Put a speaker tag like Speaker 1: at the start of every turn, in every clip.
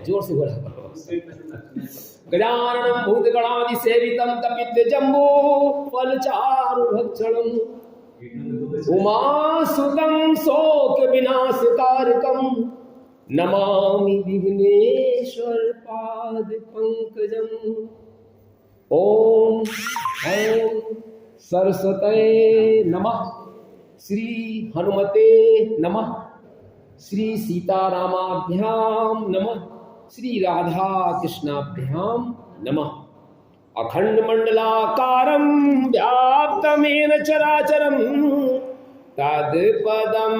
Speaker 1: जोर से बोला करो। गजाननं भूतगणादि सेवितं कपित्थ जम्बो फलचारु भक्षणं उमासुतं शोक विनाशकारकं नमामि विघ्नेश्वर पाद पंकजं। ओम ऐं सरस्वते नमः, श्री हनुमते नमः, श्री सीतारामाभ्याम नमः, श्री राधा कृष्णाभ्यां नमः। अखंड मंडलाकारं व्याप्तमेन चराचरं तत्पदं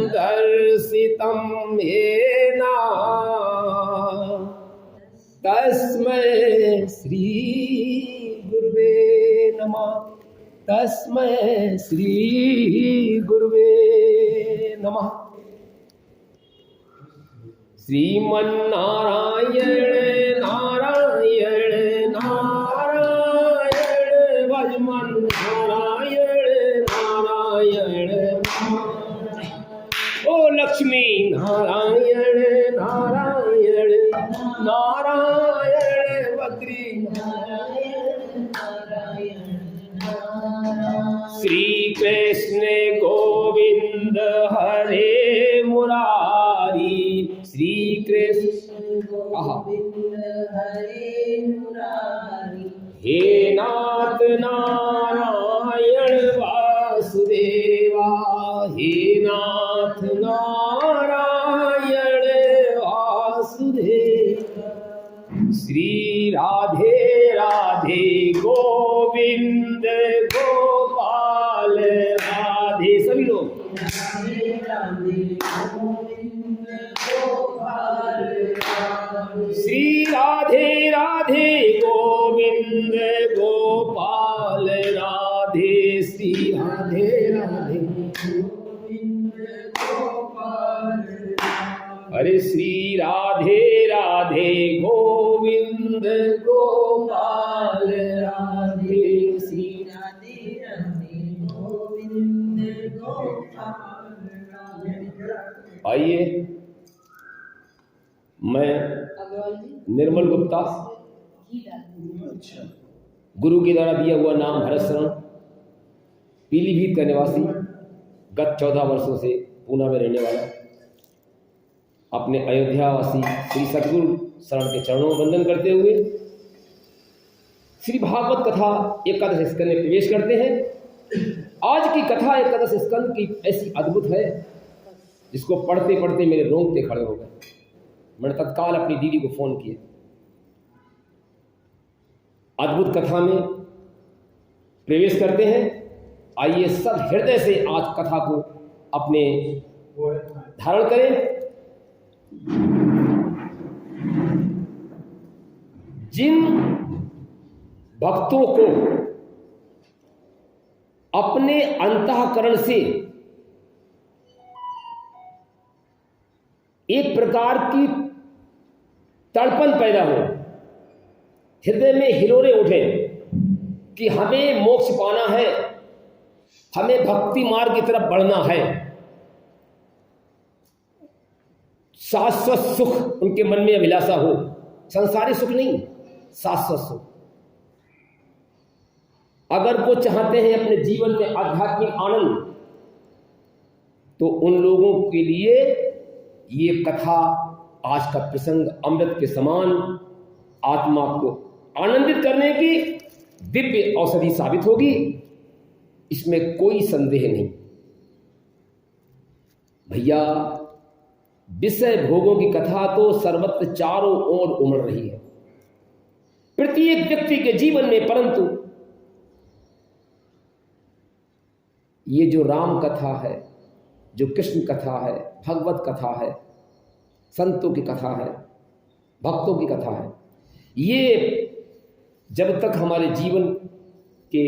Speaker 1: दर्शितं येन तस्मै श्री गुरुवे नमः, तस्मै श्री गुरुवे नमः। श्रीमन्नारायण नारायण नारायण भजमन नारायण नारायण ओ लक्ष्मी नारायण नारायण नारायण बद्री श्री कृष्ण गोविंद हरे मुरारी, श्री कृष्ण गोविंद हरे मुरारी, हे नाथ नारायण वासुदेवा, हे नाथ नारायण वासुदेवा। श्री राधे राधे गोविंद गोपाल राधे, सभी लोग राधे राधे गोविंद गोपाल राधे, श्री राधे राधे गोविंद गोपाल राधे, श्री राधे राधे गोविंद गोपाल राधे, हरे श्री राधे राधे गोविंद गोपाल राधे, श्री राधे राधे गोविंद गोपाल राधे। आइए, मैं निर्मल गुप्ता, गुरु के द्वारा दिया हुआ नाम भरत शरण, पीलीभीत का निवासी, गत 14 वर्षों से पूना में रहने वाला, अपने अयोध्यावासी श्री सतगुरु शरण के चरणों में वंदन करते हुए श्री भागवत कथा एकादश स्कंद में प्रवेश करते हैं। आज की कथा एकादश स्कंद की ऐसी अद्भुत है जिसको पढ़ते पढ़ते मेरे रोंगटे खड़े हो गए। मैंने तत्काल अपनी दीदी को फोन किया। अद्भुत कथा में प्रवेश करते हैं। आइए सब हृदय से आज कथा को अपने धारण करें। जिन भक्तों को अपने अंतःकरण से एक प्रकार की तड़पन पैदा हो, हृदय में हिलोरे उठे कि हमें मोक्ष पाना है, हमें भक्ति मार्ग की तरफ बढ़ना है, शाश्वत सुख उनके मन में अभिलाषा हो, संसारी सुख नहीं, शाश्वत सुख। अगर वो चाहते हैं अपने जीवन में आध्यात्मिक आनंद, तो उन लोगों के लिए ये कथा, आज का प्रसंग अमृत के समान आत्मा को आनंदित करने की दिव्य औषधि साबित होगी, इसमें कोई संदेह नहीं। भैया, विषय भोगों की कथा तो सर्वत्र चारों ओर उमड़ रही है, प्रत्येक व्यक्ति के जीवन में, परंतु ये जो राम कथा है, जो कृष्ण कथा है, भगवत कथा है, संतों की कथा है, भक्तों की कथा है, ये जब तक हमारे जीवन के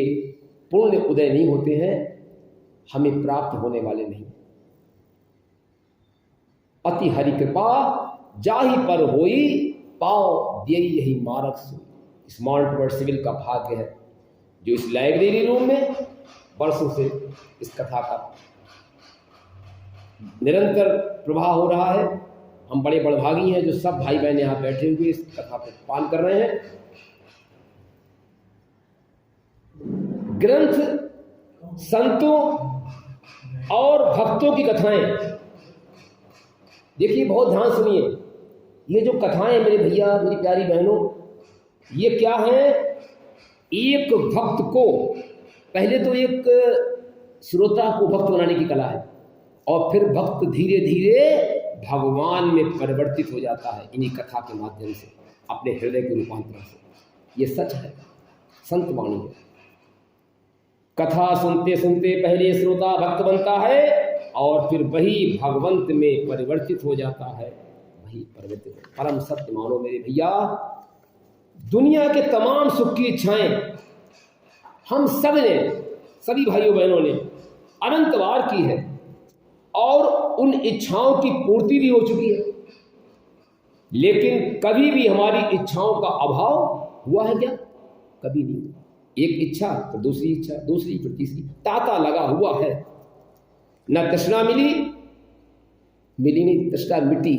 Speaker 1: पूर्ण उदय नहीं होते हैं, हमें प्राप्त होने वाले नहीं। अति हरि कृपा जाहि पर होई, पाओ दियई यही मारक सोई। स्मार्ट वर्ड सिविल का भाग्य है जो इस लाइब्रेरी रूम में वर्षों से इस कथा का निरंतर प्रवाह हो रहा है। हम बड़े बड़भागी हैं जो सब भाई बहन यहाँ बैठे हुए इस कथा को पान कर रहे हैं। ग्रंथ, संतों और भक्तों की कथाएं, देखिए बहुत ध्यान सुनिए। ये जो कथाएं मेरे भैया, मेरी प्यारी बहनों, ये क्या है? एक भक्त को, पहले तो एक श्रोता को भक्त बनाने की कला है, और फिर भक्त धीरे धीरे भगवान में परिवर्तित हो जाता है इन्हीं कथा के माध्यम से, अपने हृदय के रूपांतरण से। ये सच है, संत वाणी है। कथा सुनते सुनते पहले श्रोता भक्त बनता है और फिर वही भगवंत में परिवर्तित हो जाता है, वही परिवर्तित। परम सत्य मानो मेरे भैया, दुनिया के तमाम सुख की इच्छाएं हम सब ने, सभी भाइयों बहनों ने अनंत बार की है, और उन इच्छाओं की पूर्ति भी हो चुकी है, लेकिन कभी भी हमारी इच्छाओं का अभाव हुआ है क्या? कभी नहीं हुआ। एक इच्छा तो दूसरी इच्छा, दूसरी फिर तीसरी, तांता लगा हुआ है। न तृष्णा मिली नहीं, तृष्णा मिटी,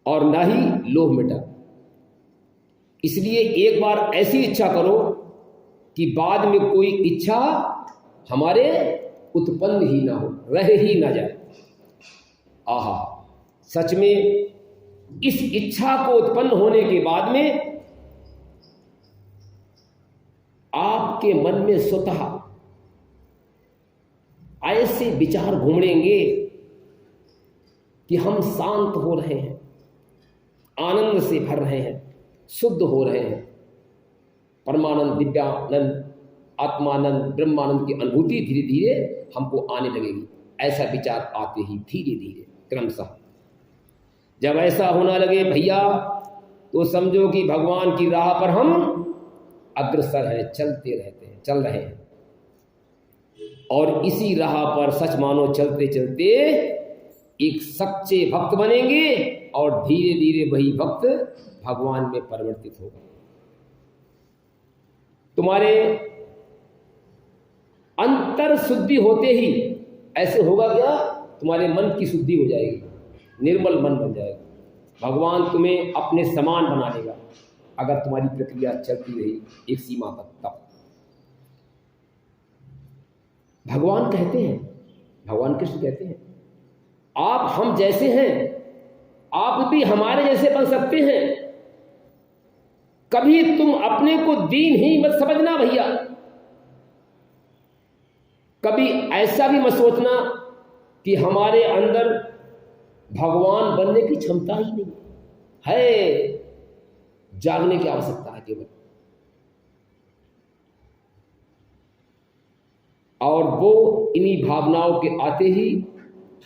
Speaker 1: और ना ही लोभ मिटा। इसलिए एक बार ऐसी इच्छा करो कि बाद में कोई इच्छा हमारे उत्पन्न ही ना हो, रह ही ना जाए। आहा, सच में इस इच्छा को उत्पन्न होने के बाद में आपके मन में स्वतः ऐसे विचार घूमेंगे कि हम शांत हो रहे हैं, आनंद से भर रहे हैं, शुद्ध हो रहे हैं, परमानंद, दिव्यानंद, आत्मानंद, ब्रह्मानंद की अनुभूति धीरे धीरे हमको आने लगेगी। ऐसा विचार आते ही धीरे धीरे क्रमशः जब ऐसा होना लगे भैया, तो समझो कि भगवान की राह पर हम अग्रसर हैं, चलते रहते हैं, चल रहे हैं। और इसी राह पर सच मानो चलते चलते एक सच्चे भक्त बनेंगे, और धीरे धीरे वही भक्त भगवान में परिवर्तित होगा। तुम्हारे अंतर शुद्धि होते ही ऐसे होगा क्या? तुम्हारे मन की शुद्धि हो जाएगी, निर्मल मन बन जाएगा। भगवान तुम्हें अपने समान बना लेगा अगर तुम्हारी प्रक्रिया चलती रही एक सीमा तक। तब भगवान कहते हैं, भगवान कृष्ण कहते हैं, आप हम जैसे हैं आप भी हमारे जैसे बन सकते हैं। कभी तुम अपने को दीन ही मत समझना भैया, कभी ऐसा भी मत सोचना कि हमारे अंदर भगवान बनने की क्षमता ही नहीं है। जागने की आवश्यकता है केवल, और वो इन्हीं भावनाओं के आते ही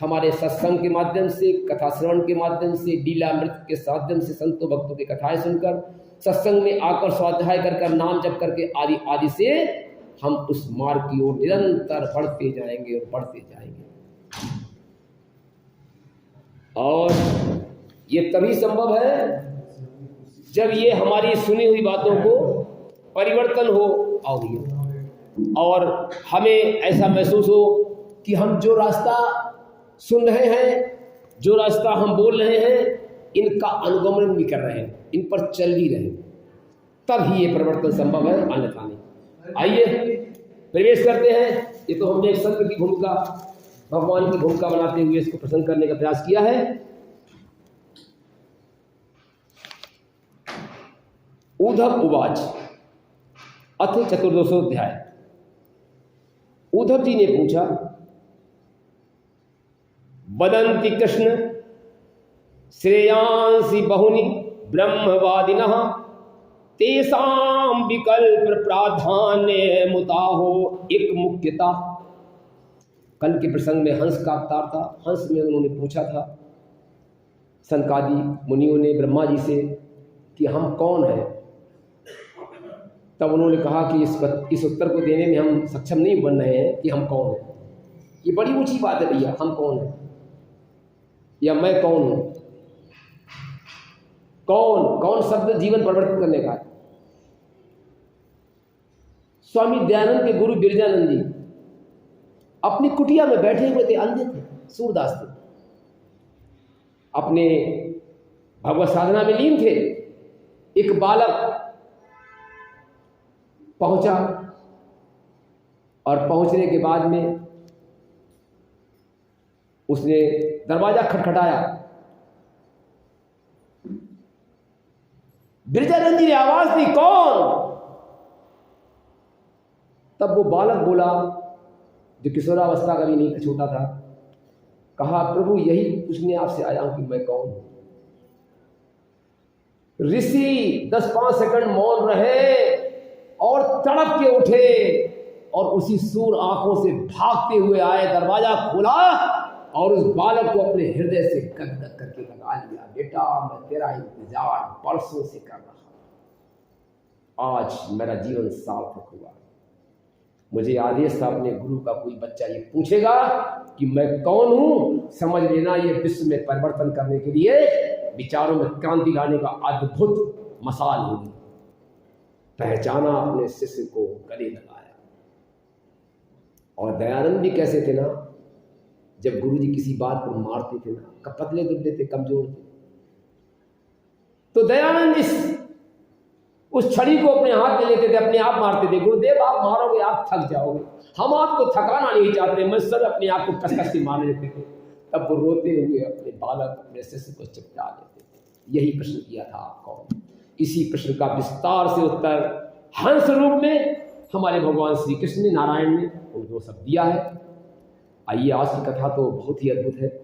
Speaker 1: हमारे सत्संग के माध्यम से, कथा श्रवण के माध्यम से, लीलामृत के माध्यम से, संतों भक्तों की कथाएं सुनकर, सत्संग में आकर स्वाध्याय कर नाम जप करके आदि आदि से हम उस मार्ग की ओर निरंतर बढ़ते जाएंगे और बढ़ते जाएंगे। और ये तभी संभव है जब ये हमारी सुनी हुई बातों को परिवर्तन हो और हमें ऐसा महसूस हो कि हम जो रास्ता सुन रहे हैं, जो रास्ता हम बोल रहे हैं, इनका अनुगमन भी कर रहे हैं, इन पर चल भी रहे हैं, तब ही ये परिवर्तन संभव है, अन्यथा नहीं। आइए प्रवेश करते हैं। ये तो हमने एक संत की भूमिका, भगवान की भूमिका बनाते हुए इसको प्रसन्न करने का प्रयास किया है। उद्धव उवाच, अथ चतुर्दशोऽध्याय। उद्धव जी ने पूछा, वदन्ति कृष्ण श्रेयांसि बहुनि ब्रह्मवादिनः तेषां विकल्प प्राधान्य मुताहो एक मुख्यता। कल के प्रसंग में हंस का अवतार था। हंस में उन्होंने पूछा था सनकादि मुनियों ने ब्रह्मा जी से कि हम कौन हैं। तब उन्होंने कहा कि इस उत्तर को देने में हम सक्षम नहीं बन रहे हैं कि हम कौन हैं। ये बड़ी ऊंची बात है भैया, हम कौन हैं या मैं कौन हूं। कौन शब्द जीवन परिवर्तित करने का है। स्वामी दयानंद के गुरु बिरजानंद जी अपनी कुटिया में बैठे हुए थे, अंधे थे, सूरदास थे। अपने भगवत साधना में लीन थे। एक बालक पहुंचा और पहुंचने के बाद में उसने दरवाजा खटखटाया। गिरजानंद जी ने आवाज दी, कौन? तब वो बालक बोला, जो किशोरावस्था का भी नहीं था, छोटा था, कहा, प्रभु यही पूछने आपसे आया हूं कि मैं कौन हूं। ऋषि 10-5 सेकंड मौन रहे और तड़प के उठे और उसी सूर आंखों से भागते हुए आए, दरवाजा खोला और उस बालक को अपने हृदय से गदगद करके लगा लिया। बेटा, मैं तेरा इंतजार बरसों से कर रहा हूं, आज मेरा जीवन सार्थक हुआ। मुझे आदेश था अपने गुरु का, कोई बच्चा ये पूछेगा कि मैं कौन हूं, समझ लेना ये विश्व में परिवर्तन करने के लिए, विचारों में क्रांति लाने का अद्भुत मसाल होगी। पहचाना, अपने शिष्य को गले लगाया। और दयानंद भी कैसे थे ना, जब गुरुजी किसी बात पर मारते थे ना, पतले दुबले थे, कमजोर थे, तो दयानंद जी उस छड़ी को अपने हाथ में लेते थे, अपने आप मारते थे। गुरुदेव आप मारोगे, आप थक जाओगे, हम आपको थकाना नहीं चाहते। मैं सर अपने आप को कस कस के मारने देते थे। तब वो रोते हुए अपने बालक, अपने शिष्य को चिपटा देते थे। यही प्रश्न किया था, आप कौन? इसी प्रश्न का विस्तार से उत्तर हंस रूप में हमारे भगवान श्री कृष्ण ने, नारायण ने उनको सब दिया है। आइए, आज की कथा तो बहुत ही अद्भुत है।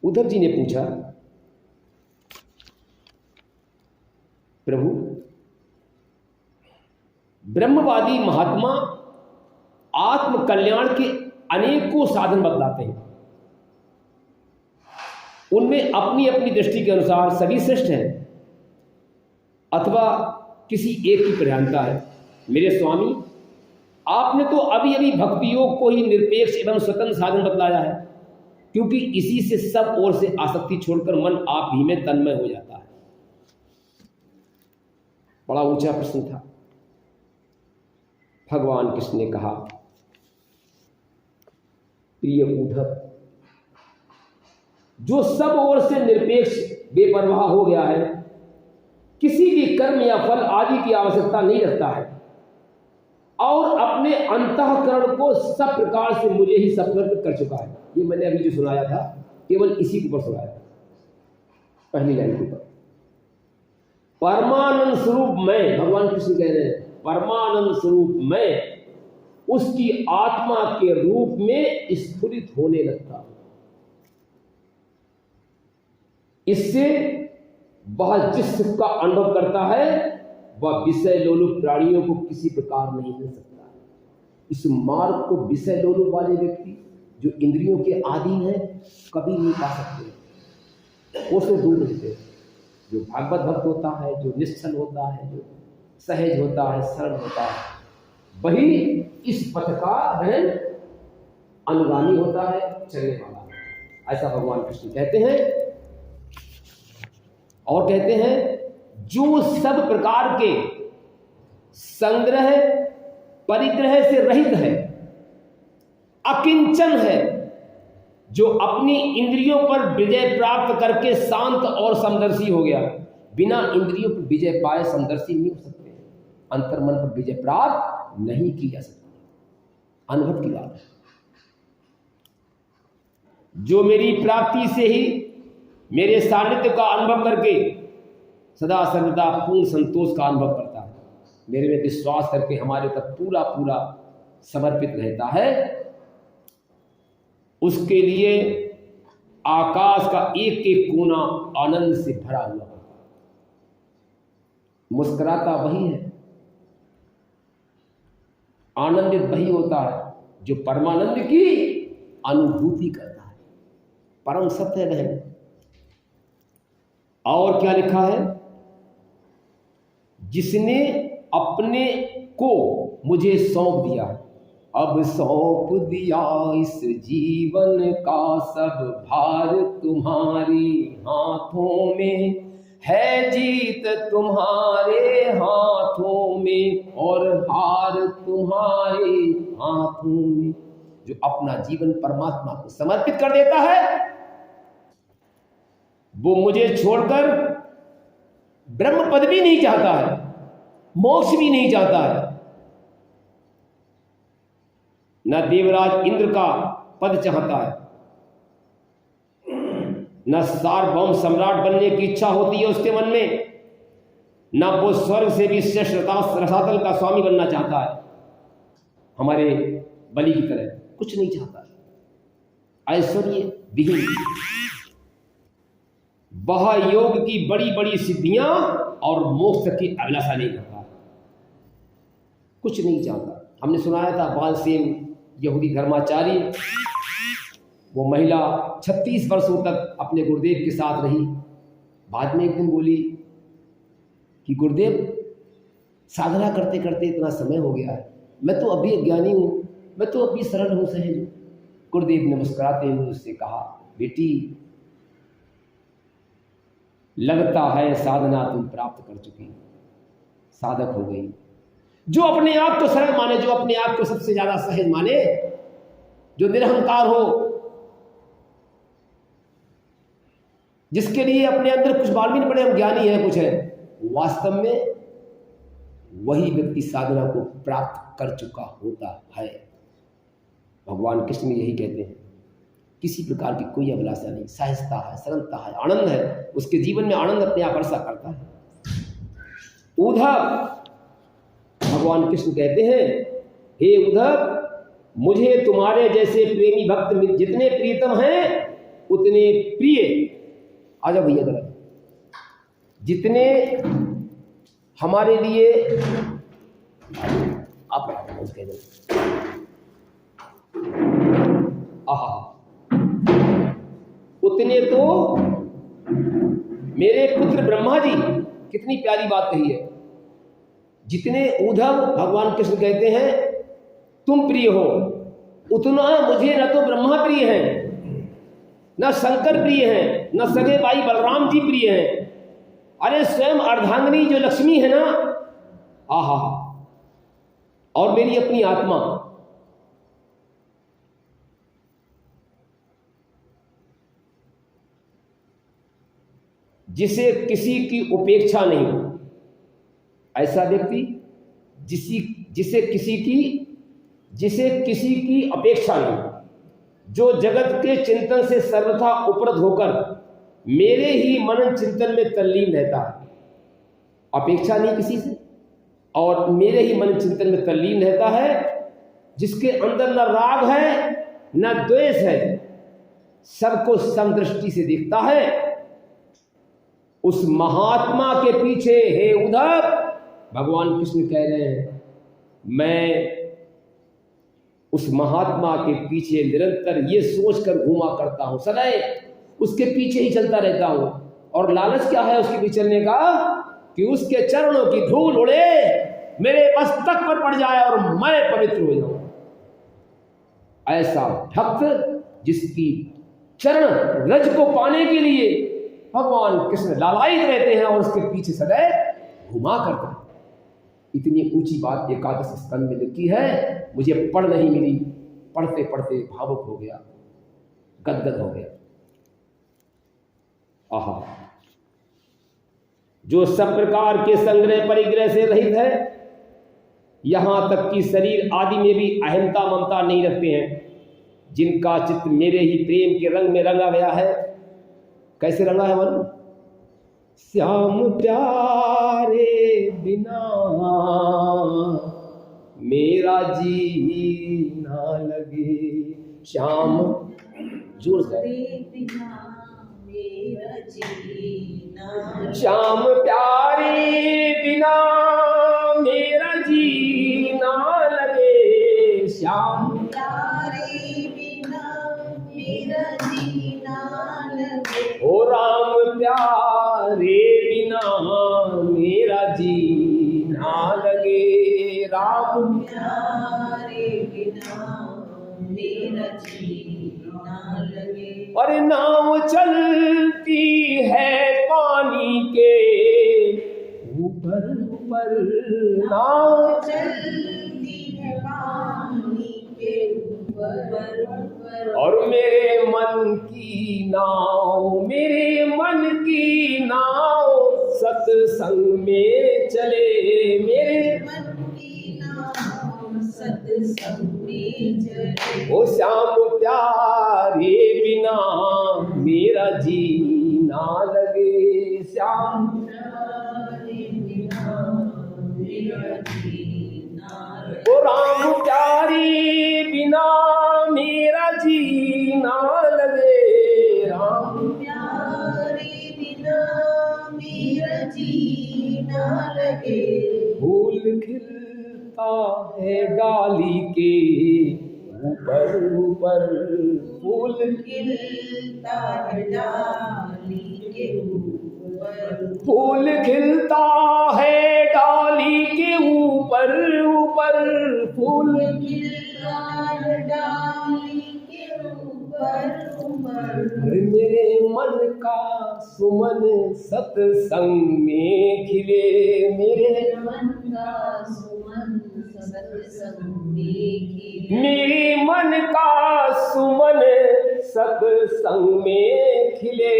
Speaker 1: उद्धव जी ने पूछा, प्रभु, ब्रह्मवादी महात्मा आत्म कल्याण के अनेकों साधन बतलाते हैं, उनमें अपनी अपनी दृष्टि के अनुसार सभी श्रेष्ठ हैं अथवा किसी एक की प्रधानता है। मेरे स्वामी, आपने तो अभी अभी भक्ति योग को ही निरपेक्ष एवं स्वतंत्र साधन बतलाया है, क्योंकि इसी से सब ओर से आसक्ति छोड़कर मन आप ही में तन्मय हो जाता है। बड़ा ऊंचा प्रश्न था। भगवान कृष्ण ने कहा, प्रिय उद्धव, जो सब ओर से निरपेक्ष बेपरवाह हो गया है, किसी भी कर्म या फल आदि की आवश्यकता नहीं रखता है और अपने अंतःकरण को सब प्रकार से मुझे ही समर्पित कर चुका है। ये मैंने अभी जो सुनाया था, केवल इसी के ऊपर सुनाया था, पहली लाइन के ऊपर। परमानंद स्वरूप मैं, भगवान कृष्ण कह रहे हैं, परमानंद स्वरूप मैं उसकी आत्मा के रूप में स्फुरित होने लगता हूं। इससे वह जिस सुख का अनुभव करता है वह विषय लोलुप प्राणियों को किसी प्रकार नहीं मिल सकता है। इस मार्ग को विषय लोलुप वाले व्यक्ति जो इंद्रियों के अधीन है कभी नहीं पा सकते, उससे दूर रहते। जो भागवत भक्त होता है, जो निश्चल होता है, जो सहज होता है, सरल होता है, वही इस पथ का अनुगामी होता है, चलने वाला है। ऐसा भगवान कृष्ण कहते हैं। और कहते हैं, जो सब प्रकार के संग्रह परिग्रह से रहित है, अकिंचन है, जो अपनी इंद्रियों पर विजय प्राप्त करके शांत और समदर्शी हो गया। बिना इंद्रियों पर विजय पाए समदर्शी नहीं हो सकते, अंतर्मन पर विजय प्राप्त नहीं की जा सकती। अनुभव की बात है। जो मेरी प्राप्ति से ही मेरे सानिध्य का अनुभव करके सदा सर्वदा पूर्ण संतोष का अनुभव करता है, मेरे में विश्वास करके हमारे ऊपर पूरा पूरा समर्पित रहता है, उसके लिए आकाश का एक एक कोना आनंद से भरा हुआ होता है। मुस्कुराता वही है, आनंदित वही होता है जो परमानंद की अनुभूति करता है। परम सत्य है। और क्या लिखा है, जिसने अपने को मुझे सौंप दिया, अब सौंप दिया इस जीवन का सब भार तुम्हारी हाथों में, है जीत तुम्हारे हाथों में और हार तुम्हारे हाथों में। जो अपना जीवन परमात्मा को समर्पित कर देता है वो मुझे छोड़कर ब्रह्म पद भी नहीं चाहता है, मोक्ष भी नहीं चाहता है, न देवराज इंद्र का पद चाहता है, न सार्वभौम सम्राट बनने की इच्छा होती है उसके मन में, न वो स्वर्ग से भी श्रेष्ठ रसातल का स्वामी बनना चाहता है हमारे बलि की तरह, कुछ नहीं चाहता है। ऐश्वर्य विहीन, वह योग की बड़ी बड़ी सिद्धियां और मोक्ष की अभिलाषा नहीं करता, कुछ नहीं चाहता। हमने सुनाया था बालसेन यहूदी धर्माचारी, वो महिला 36 वर्षों तक अपने गुरुदेव के साथ रही। बाद में एक दिन बोली कि गुरुदेव साधना करते करते इतना समय हो गया है, मैं तो अभी अज्ञानी हूँ, मैं तो अभी सरल हूँ, सहज हूँ। गुरुदेव ने मुस्कुराते हुए उससे कहा, बेटी लगता है साधना तुम प्राप्त कर चुकी, साधक हो गई। जो अपने आप को सरल माने, जो अपने आप को सबसे ज्यादा सहज माने, जो निरहंकार हो, जिसके लिए अपने अंदर कुछ मालूम नहीं पड़े हम ज्ञानी हैं कुछ है, वास्तव में वही व्यक्ति साधना को प्राप्त कर चुका होता है। भगवान कृष्ण यही कहते हैं, किसी प्रकार की कोई अभिलाषा नहीं, सहजता है, सरलता है, आनंद है, उसके जीवन में आनंद अपने आप वर्षा करता है। उद्धव, भगवान कृष्ण कहते हैं, हे उद्धव, मुझे तुम्हारे जैसे प्रेमी भक्त जितने प्रियतम हैं उतने प्रिय, आ जाओ भैया जरा, जितने हमारे लिए आप आहा, उतने तो मेरे पुत्र ब्रह्मा जी, कितनी प्यारी बात कही है। जितने उद्धव, भगवान कृष्ण कहते हैं, तुम प्रिय हो, उतना मुझे न तो ब्रह्मा प्रिय है, न शंकर प्रिय हैं, न सगे भाई बलराम जी प्रिय हैं, अरे स्वयं अर्धांगिनी जो लक्ष्मी है ना, आहा, और मेरी अपनी आत्मा, जिसे किसी की उपेक्षा नहीं, ऐसा व्यक्ति जिसे किसी की अपेक्षा नहीं, जो जगत के चिंतन से सर्वथा उपरत होकर मेरे ही मनन चिंतन में तल्लीन रहता है, अपेक्षा नहीं किसी से, और मेरे ही मनन चिंतन में तल्लीन रहता है, जिसके अंदर न राग है न द्वेष है, सबको समदृष्टि से देखता है, उस महात्मा के पीछे, हे उद्धव, भगवान कृष्ण कह रहे हैं, मैं उस महात्मा के पीछे निरंतर ये सोचकर घूमा करता हूं, सदैव उसके पीछे ही चलता रहता हूं। और लालच क्या है उसके पीछे चलने का, कि उसके चरणों की धूल उड़े, मेरे मस्तक पर पड़ जाए और मैं पवित्र हो जाऊं। ऐसा भक्त जिसकी चरण रज को पाने के लिए भगवान कृष्ण लालायित रहते हैं और उसके पीछे सदैव घुमा करते हैं। इतनी ऊंची बात एकादश स्कंद में लिखी है, मुझे पढ़ नहीं मिली, पढ़ते पढ़ते भावुक हो गया, गदगद हो गया। आहा, जो सब प्रकार के संग्रह परिग्रह से रहित है, यहां तक कि शरीर आदि में भी अहंता ममता नहीं रखते हैं, जिनका चित्त मेरे ही प्रेम के रंग में रंगा गया है। कैसे रंगा है मन? श्याम प्यारे बिना मेरा जी ना लगे, श्याम जोर से, श्याम प्यारे बिना मेरा जी ना लगे, श्याम प्यारे बिना मेरा जी ना लगे, ओ राम प्यारे बिना मेरा जी ना लगे, राम प्यारे बिना मेरा जी ना लगे। और नाव चलती है पानी के ऊपर ऊपर, नाव चलती है पानी के ऊपर ऊपर, और मेरे मन की नाव, मेरे मन मन की नाव सत्संग में चले, मेरे
Speaker 2: मन की नाव सत्संग में चले।
Speaker 1: ओ श्याम प्यारे बिना मेरा जी ना लगे, श्याम
Speaker 2: प्यारे बिना मेरा जी ना लगे।
Speaker 1: ओ राम प्यारे बिना मेरा जी ना लगे, राम
Speaker 2: प्यारे बिना मेरा जी ना लगे।
Speaker 1: फूल खिलता है डाली के ऊपर ऊपर, फूल
Speaker 2: खिलता है डाली के ऊपर।
Speaker 1: फूल खिलता है डाली के ऊपर ऊपर, फूल
Speaker 2: खिलता है डाली के ऊपर ऊपर।
Speaker 1: अरे मेरे मन का सुमन सत्संग में खिले, मेरे
Speaker 2: मन का सुमन सत्संग में खिले।
Speaker 1: मेरे मन का सुमन सत्संग में खिले,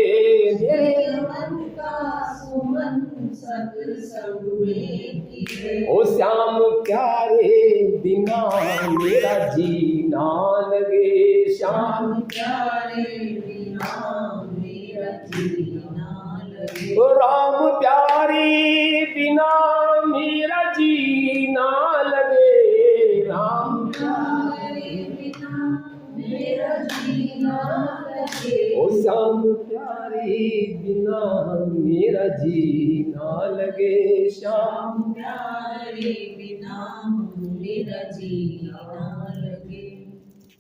Speaker 1: मेरे
Speaker 2: मन का सुमन सत्संग में खिले।
Speaker 1: ओ श्याम प्यारे बिना मेरा जी ना लगे, श्याम
Speaker 2: प्यारे बिना मेरा जी ना लगे।
Speaker 1: ओ राम प्यारे बिना मेरा जी ना लगे, राम
Speaker 2: प्यारे बिना मेरा जी ना लगे।
Speaker 1: ओ श्याम प्यारे बिना मेरा जी ना लगे, श्याम
Speaker 2: प्यारे बिना मेरा जी ना लगे।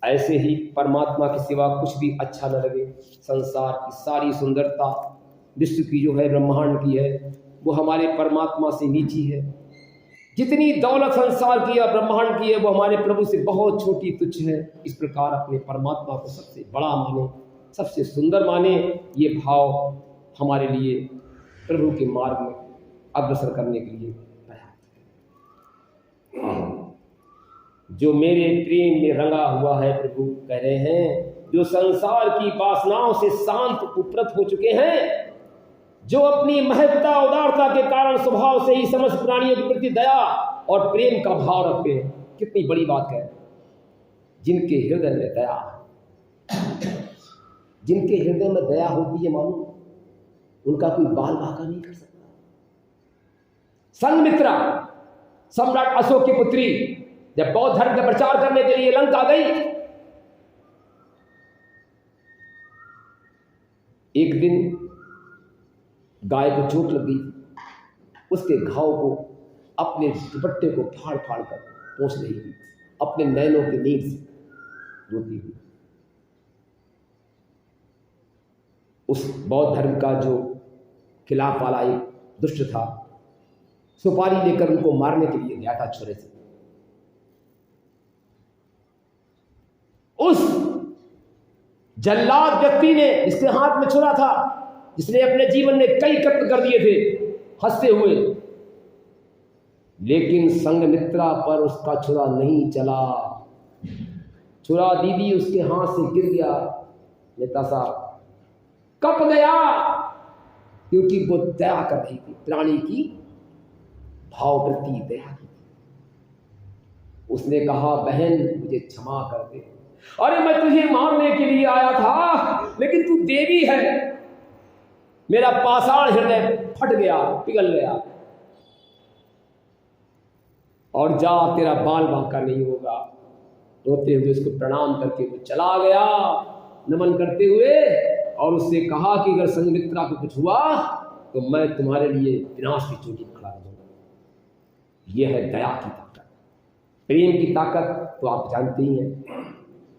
Speaker 1: ऐसे ही परमात्मा के सिवा कुछ भी अच्छा न लगे। संसार की सारी सुंदरता विश्व की जो है, ब्रह्मांड की है, वो हमारे परमात्मा से नीची है। जितनी दौलत संसार की और ब्रह्मांड की है, वो हमारे प्रभु से बहुत छोटी तुच्छ है। इस प्रकार अपने परमात्मा को सबसे बड़ा माने, सबसे सुंदर माने। ये भाव हमारे लिए प्रभु के मार्ग में अग्रसर करने के लिए पर्याप्त है। जो मेरे प्रेम में रंगा हुआ है, प्रभु कह रहे हैं, जो संसार की वासनाओं से शांत उपरत हो चुके हैं, जो अपनी महत्ता उदारता के कारण स्वभाव से ही समस्त प्राणियों के प्रति दया और प्रेम का भाव रखते हैं। कितनी बड़ी बात है। जिनके हृदय में दया, जिनके हृदय में दया होती है, मालूम उनका कोई बाल बांका नहीं कर सकता। संघमित्रा सम्राट अशोक की पुत्री जब बौद्ध धर्म का प्रचार करने के लिए लंका गई, एक दिन गाय को चोट लग गई। उसके घाव को अपने दुपट्टे को फाड़ फाड़ कर पोंछ रही थी, अपने नैनों के नीर से रोती हुई। उस बौद्ध धर्म का जो खिलाफ वाला एक दुष्ट था, सुपारी लेकर उनको मारने के लिए गया था छुरे से। उस जल्लाद व्यक्ति ने, जिसके हाथ में छुरा था, जिसने अपने जीवन में कई कत्ल कर दिए थे, हंसते हुए, लेकिन संघमित्रा पर उसका छुरा नहीं चला। छुरा दीदी उसके हाथ से गिर गया, नेता साहब कप गया, क्योंकि वो दया कर रही थी, प्राणी की भाववृत्ति दया की। उसने कहा, बहन मुझे क्षमा कर दे। अरे मैं तुझे मारने के लिए आया था, लेकिन तू देवी है। मेरा पाषाण हृदय फट गया, पिघल गया, और जा, तेरा बाल बांका नहीं होगा। रोते हुए उसको प्रणाम करके वो चला गया, नमन करते हुए, और उससे कहा कि अगर संघमित्रा को कुछ हुआ तो मैं तुम्हारे लिए विनाश की चोटी पर खड़ा दूंगा। यह है दया की ताकत, प्रेम की ताकत। तो आप जानते ही हैं,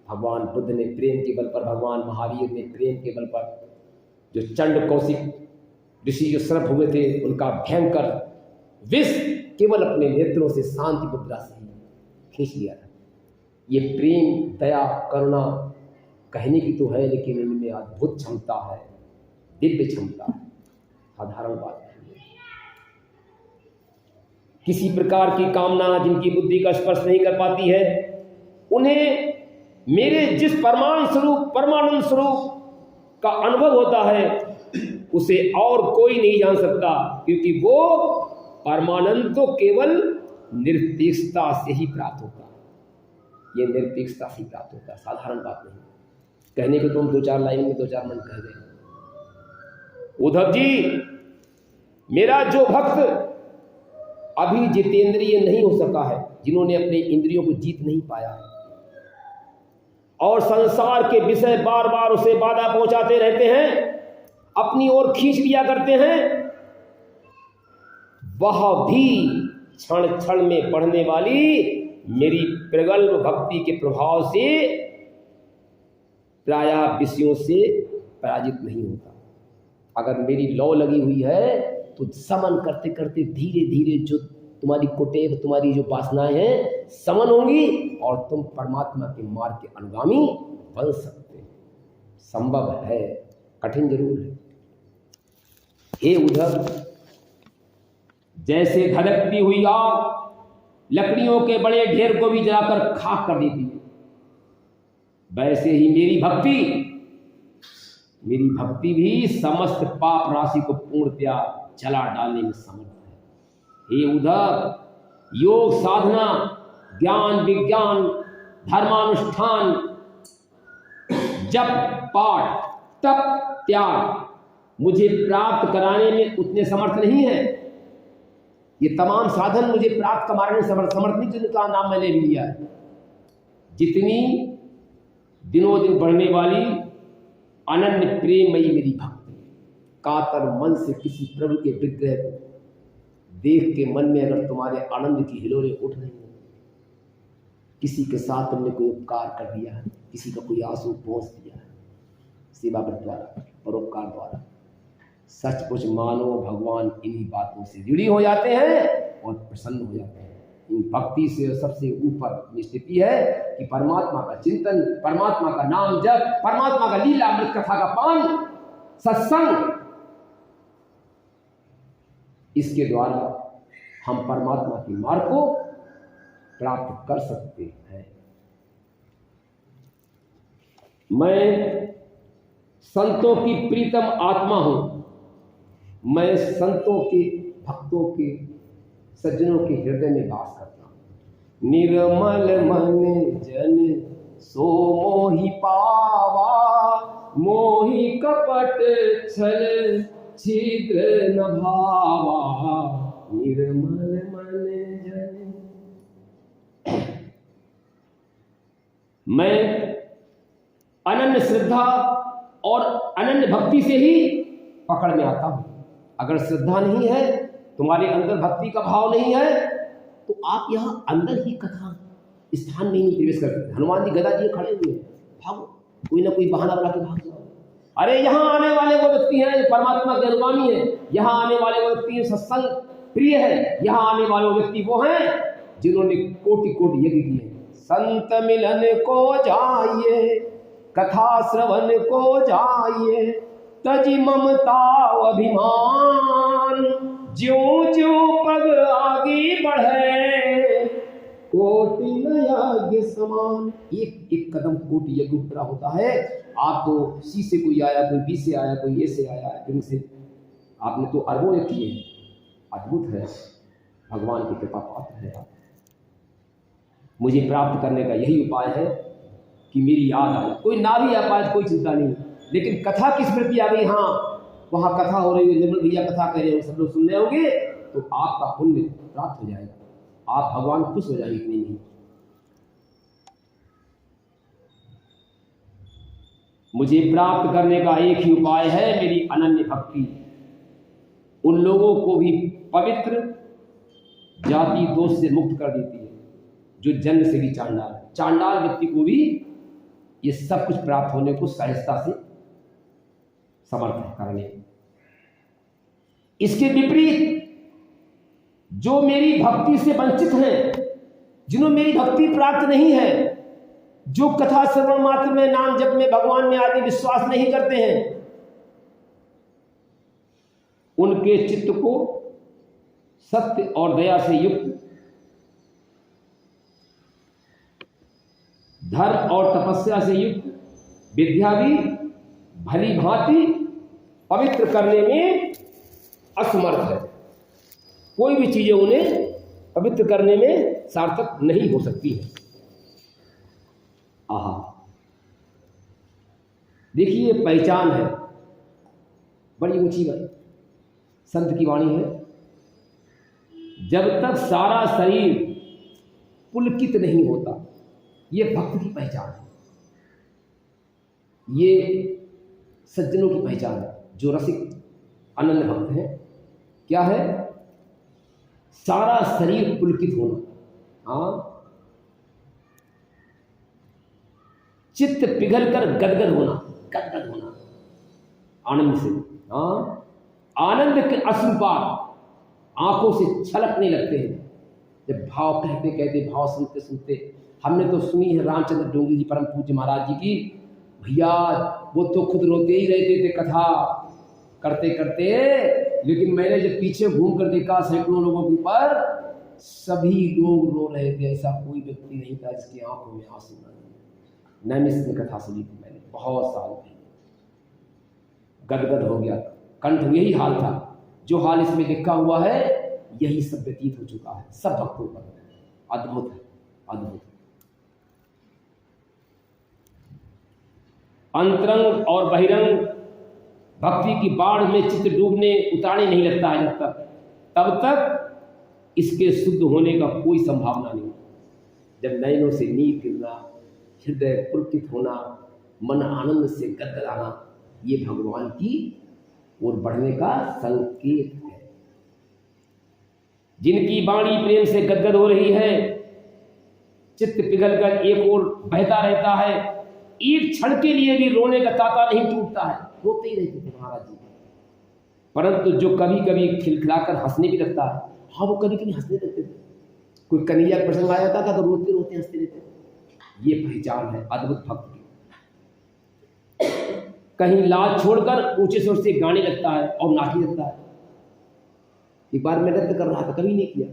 Speaker 1: भगवान बुद्ध ने प्रेम के बल पर, भगवान महावीर ने प्रेम के बल पर, जो चंड कौशिक ऋषि जो सर्प हुए थे, उनका भयंकर विष केवल अपने नेत्रों से शांति मुद्रा से ही खींच लिया था। ये प्रेम, दया, करुणा कहने की तो है, लेकिन इनमें अद्भुत क्षमता है, दिव्य क्षमता है, साधारण बात नहीं है। किसी प्रकार की कामना जिनकी बुद्धि का स्पर्श नहीं कर पाती है, उन्हें मेरे जिस परमाणु स्वरूप, परमानंद स्वरूप का अनुभव होता है, उसे और कोई नहीं जान सकता, क्योंकि वो परमानंद तो केवल निरपेक्षता से ही प्राप्त होता है। ये निरपेक्षता से ही प्राप्त होता है, साधारण बात नहीं। कहने को तो हम 2-4 लाइन में 2-4 मन कह गए। उद्धव जी, मेरा जो भक्त अभी जितेंद्रिय नहीं हो सका है, जिन्होंने अपने इंद्रियों को जीत नहीं पाया है और संसार के विषय बार बार उसे बाधा पहुंचाते रहते हैं, अपनी ओर खींच लिया करते हैं, वह भी क्षण क्षण में बढ़ने वाली मेरी प्रगल्भ भक्ति के प्रभाव से प्रायः विषयों से पराजित नहीं होता। अगर मेरी लौ लगी हुई है तो समन करते करते धीरे धीरे जो तुम्हारी कुटेव, तुम्हारी जो वासनाएं हैं समन होंगी और तुम परमात्मा के मार्ग के अनुगामी बन सकते हो। संभव है, कठिन जरूर है। हे उद्धव, जैसे धधकती हुई आग लकड़ियों के बड़े ढेर को भी जलाकर खाक कर देती है, वैसे ही मेरी भक्ति भी समस्त पाप राशि को पूर्णतया जला डालने में समर्थ है। हे उद्धव, योग साधना, ज्ञान विज्ञान, धर्मानुष्ठान, जप पाठ, तप त्याग मुझे प्राप्त कराने में उतने समर्थ नहीं है। ये तमाम साधन मुझे प्राप्त कराने में समर्थ नहीं, जिनका नाम मैंने लिया है। जितनी दिनों दिन बढ़ने वाली अनन्य प्रेमयी मेरी भक्ति, कातर मन से किसी प्रभु के विग्रह को देख के मन में अगर तुम्हारे आनंद की हिलोरें उठ रही हैं, किसी के साथ तुमने कोई उपकार कर दिया है, किसी का कोई आंसू पहुंच दिया है, सेवा द्वारा, परोपकार द्वारा, सचमुच मानो भगवान इन्हीं बातों से जुड़ी हो जाते हैं और प्रसन्न हो जाते हैं। इन भक्ति से सबसे ऊपर स्थिति है कि परमात्मा का चिंतन, परमात्मा का नाम जप, परमात्मा का लीला अमृत कथा का पान, सत्संग, इसके द्वारा हम परमात्मा की मार्ग को प्राप्त कर सकते हैं। मैं संतों की प्रीतम आत्मा हूं। मैं संतों के, भक्तों के, सज्जनों के हृदय में वास करता हूं। निर्मल मन जन सो मोहि पावा, मोहि कपट छल छिद्र न भावा। निर्मल मन जन, मैं अनन्य श्रद्धा और अनन्य भक्ति से ही पकड़ में आता हूं। अगर श्रद्धा नहीं है, तुम्हारे अंदर भक्ति का भाव नहीं है, तो आप यहां अंदर ही कथा स्थान में नहीं प्रवेश करते। हनुमान जी गदा लिए खड़े हुए, भागो, कोई ना कोई बहाना बना के भाग जाओ। अरे यहां आने वाले वो व्यक्ति हैं जो परमात्मा के अनुगामी है, यहां आने वाले वो व्यक्ति सत्संग प्रिय है, यहां आने वाले वो व्यक्ति वो हैं जिन्होंने कोटि कोटि यज्ञ किए। संत मिलन को जाइए, कथा श्रवण को जाइए, तजी ममता अभिमान, ज्यों ज्यों पग आगे बढ़े, कोटि यज्ञ समान। एक एक कदम कोटि यज्ञ उतरा होता है। आप तो सी से कोई आया, कोई बी से आया, कोई ए से आया, फिर से आपने तो अरबों ने किए। अद्भुत है, भगवान की कृपा पात्र है आप। मुझे प्राप्त करने का यही उपाय है कि मेरी याद आए। कोई ना भी आ पाए कोई चिंता नहीं, लेकिन कथा की स्मृति आ गई, हाँ वहाँ कथा हो रही है, निर्मल भैया कथा कर रहे हैं, सब लोग सुन रहे होंगे, तो आपका पुण्य प्राप्त हो जाएगा, आप भगवान खुश हो जाएंगे। इतनी नहीं, मुझे प्राप्त करने का एक ही उपाय है, मेरी अनन्य भक्ति। उन लोगों को भी पवित्र, जाति दोष से मुक्त कर देती है जो जन्म से भी चांडाल है। चांडाल व्यक्ति को भी ये सब कुछ प्राप्त होने को सहजता से समर्थ है करने। इसके विपरीत जो मेरी भक्ति से वंचित हैं, जिन्होंने मेरी भक्ति प्राप्त नहीं है, जो कथा श्रवण मात्र में, नाम जप में, भगवान में आदि विश्वास नहीं करते हैं, उनके चित्त को सत्य और दया से युक्त, धर्म और तपस्या से युक्त, विद्या भी भली भांति पवित्र करने में असमर्थ है। कोई भी चीजें उन्हें पवित्र करने में सार्थक नहीं हो सकती है। आहा, देखिए पहचान है, बड़ी ऊंची बात संत की वाणी है। जब तक सारा शरीर पुलकित नहीं होता, ये भक्त की पहचान है, ये सज्जनों की पहचान है, जो रसिक अनन्य भक्त हैं। क्या है? सारा शरीर पुलकित होना, हाँ, चित्त पिघल कर गदगद होना, गदगद होना आनंद से, हाँ, आनंद के अश्रुपात आंखों से छलकने लगते हैं जब भाव कहते कहते, भाव सुनते सुनते। हमने तो सुनी है रामचंद्र डोंगरी जी परम पूज्य महाराज जी की, भैया वो तो खुद रोते ही रहते थे कथा करते करते, लेकिन मैंने जब पीछे घूम कर देखा सैकड़ों लोगों के ऊपर, सभी लोग रो रहे थे, ऐसा कोई व्यक्ति नहीं था जिसकी आंखों में आंसू न आए। नैमिष में कथा सुनी थी मैंने बहुत साल पहले, गदगद हो गया था कंठ। यही हाल था, जो हाल इसमें लिखा हुआ है यही सब व्यतीत हो चुका है सब भक्तों पर। अद्भुत है, अद्भुत। अंतरंग और बहिरंग भक्ति की बाढ़ में चित्त डूबने उतारने नहीं लगता है जब तक, तब तक इसके शुद्ध होने का कोई संभावना नहीं। जब नयनों से नीर गिरना, हृदय पुलकित होना, मन आनंद से गदगदाना, ये भगवान की ओर बढ़ने का संकेत है। जिनकी वाणी प्रेम से गदगद हो रही है, चित्त पिघलकर एक ओर बहता रहता है, एक क्षण के लिए भी रोने का ताता नहीं टूटता है। रोते ही रहते थे महाराज जी, परंतु जो कभी कभी खिलखिलाकर हंसने भी लगता है, हाँ वो कभी कभी हंसने लगते थे। कोई कन्हैया प्रसंग आ जाता था तो रोते रोते हंसते रहते थे। ये पहचान है अद्भुत भक्त की। कहीं लाज छोड़कर ऊंचे स्वर से गाने लगता है और नाचने लगता है। एक बार मैं नृत्य कर रहा था, कभी नहीं किया।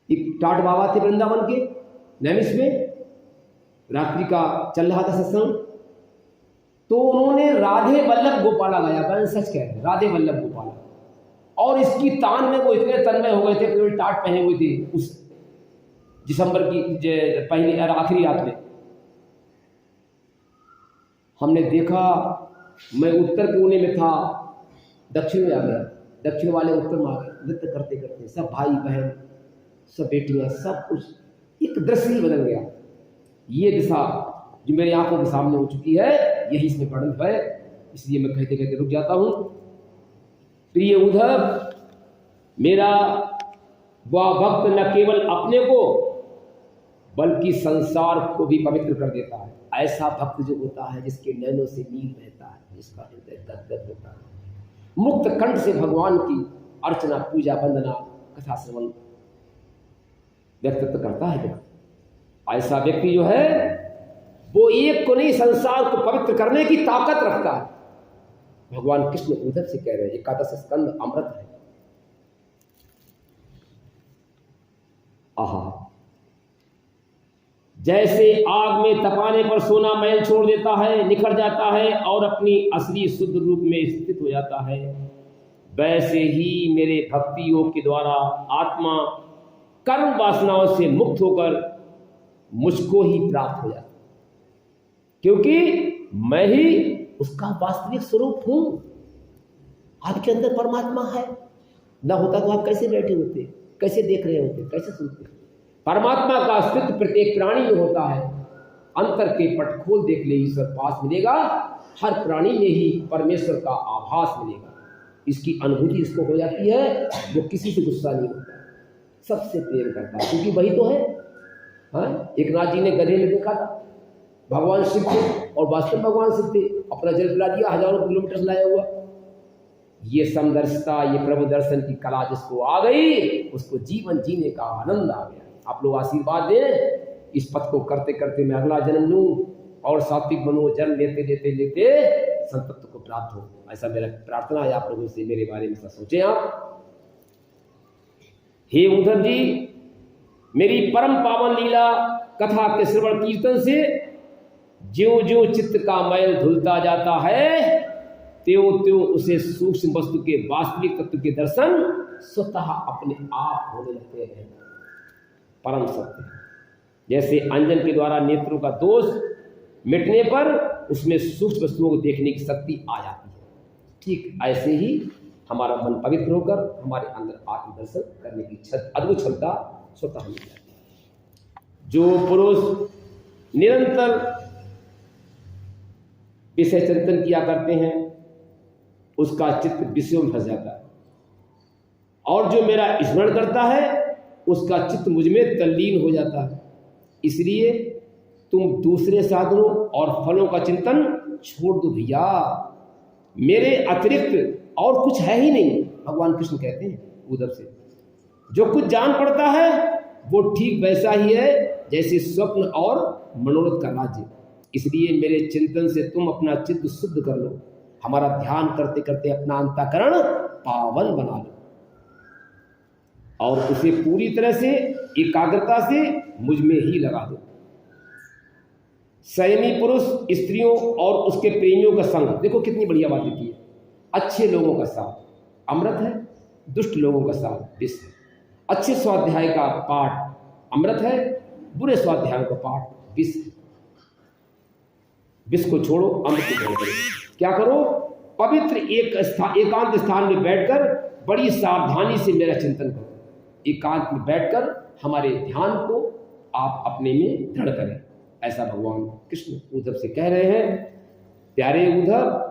Speaker 1: एक टाट बाबा थे वृंदावन के नैमिष में, रात्रि का चल रहा था सत्संग, तो उन्होंने राधे वल्लभ गोपाला गाया। मैं सच कह रहे, राधे वल्लभ गोपाला। और इसकी तान में वो इतने तन्मय हो गए थे, केवल टाट पहने हुए थे उस दिसंबर की पहली आखिरी रात में। हमने देखा, मैं उत्तर कोने में था, दक्षिण में आ गया, दक्षिण वाले उत्तर में आ गए, नृत्य करते करते सब भाई बहन, सब बेटियां, सब कुछ एक दृश्य ही बदल गया। ये दिशा जो मेरी आंखों के सामने हो चुकी है, यही इसमें वर्णन है, इसलिए मैं कहते कहते रुक जाता हूं। प्रिय उद्धव, मेरा वह भक्त न केवल अपने को बल्कि संसार को भी पवित्र कर देता है। ऐसा भक्त जो होता है जिसके नैनों से नीर बहता है, जिसका हृदय गदगद होता है, मुक्त कंठ से भगवान की अर्चना, पूजा, वंदना, कथा श्रवण व्यक्तित्व करता है। ऐसा व्यक्ति जो है वो एक को नहीं संसार को पवित्र करने की ताकत रखता है। भगवान कृष्ण उद्धव से कह रहे हैं, एकादश स्कंद अमृत है। आहा, जैसे आग में तपाने पर सोना मैल छोड़ देता है, निखर जाता है और अपनी असली शुद्ध रूप में स्थित हो जाता है, वैसे ही मेरे भक्ति योग के द्वारा आत्मा कर्म वासनाओं से मुक्त होकर मुझको ही प्राप्त हो जाता, क्योंकि मैं ही उसका वास्तविक स्वरूप हूं। आपके अंदर परमात्मा है, ना होता तो आप कैसे बैठे होते, कैसे देख रहे होते, कैसे सुनते। परमात्मा का अस्तित्व प्रत्येक प्राणी में होता है। अंतर के पट खोल देख ले, ईश्वर पास मिलेगा। हर प्राणी में ही परमेश्वर का आभास मिलेगा। इसकी अनुभूति इसको हो जाती है, वो किसी से गुस्सा नहीं होता, सबसे प्रेम करता है, क्योंकि वही तो है। हाँ, एक नाथ जी ने गधे में देखा था भगवान शिव थे, और वास्तव में भगवान शिव थे, अपना जल पिला दिया, हजारों किलोमीटर लाया हुआ। ये समदर्शिता, ये प्रभु दर्शन की कला जिसको आ गई, उसको जीवन जीने का आनंद आ गया। आप लोग आशीर्वाद दें, इस पथ को करते करते मैं अगला जन्म लूं और सात्विक बनो, जन्म लेते लेते लेते संतत्व को प्राप्त हो। ऐसा मेरा प्रार्थना है आप लोगों से, मेरे बारे में सोचें आप। हे उद्धव जी, मेरी परम पावन लीला कथा के श्रवण कीर्तन से ज्यों ज्यों चित्त का मैल धुलता जाता है, त्यों त्यों उसे सूक्ष्म वस्तु के वास्तविक तत्व के दर्शन स्वतः अपने आप होने लगते हैं। परम सत्य, जैसे अंजन के द्वारा नेत्रों का दोष मिटने पर उसमें सूक्ष्म वस्तुओं को देखने की शक्ति आ जाती है, ठीक ऐसे ही हमारा मन पवित्र होकर हमारे अंदर आत्म दर्शन करने की अद्भुत क्षमता स्वतः मिल जाती है। जो पुरुष निरंतर विषय चिंतन किया करते हैं उसका चित्त विषयों में फंस जाता है, और जो मेरा स्मरण करता है उसका चित्त मुझ में तल्लीन हो जाता है। इसलिए तुम दूसरे साधनों और फलों का चिंतन छोड़ दो भैया, मेरे अतिरिक्त और कुछ है ही नहीं। भगवान कृष्ण कहते हैं उद्धव से, जो कुछ जान पड़ता है वो ठीक वैसा ही है जैसे स्वप्न और मनोरथ का राज्य। इसलिए मेरे चिंतन से तुम अपना चित्त शुद्ध कर लो, हमारा ध्यान करते करते अपना अंतःकरण पावन बना लो और उसे पूरी तरह से एकाग्रता से मुझ में ही लगा दो। संयमी पुरुष स्त्रियों और उसके प्रेमियों का संग, देखो कितनी बढ़िया बात लिखी है। अच्छे लोगों का साथ अमृत है, दुष्ट लोगों का साथ विष है। अच्छे स्वाध्याय का पाठ अमृत है, बुरे स्वाध्याय का पाठ विष है। विष को छोड़ो, अमृत को ग्रहण करो। क्या करो? पवित्र एकांत स्थान में बैठकर बड़ी सावधानी से मेरा चिंतन करो। एकांत में बैठकर हमारे ध्यान को आप अपने में दृढ़ करें, ऐसा भगवान कृष्ण उद्धव से कह रहे हैं। प्यारे उद्धव,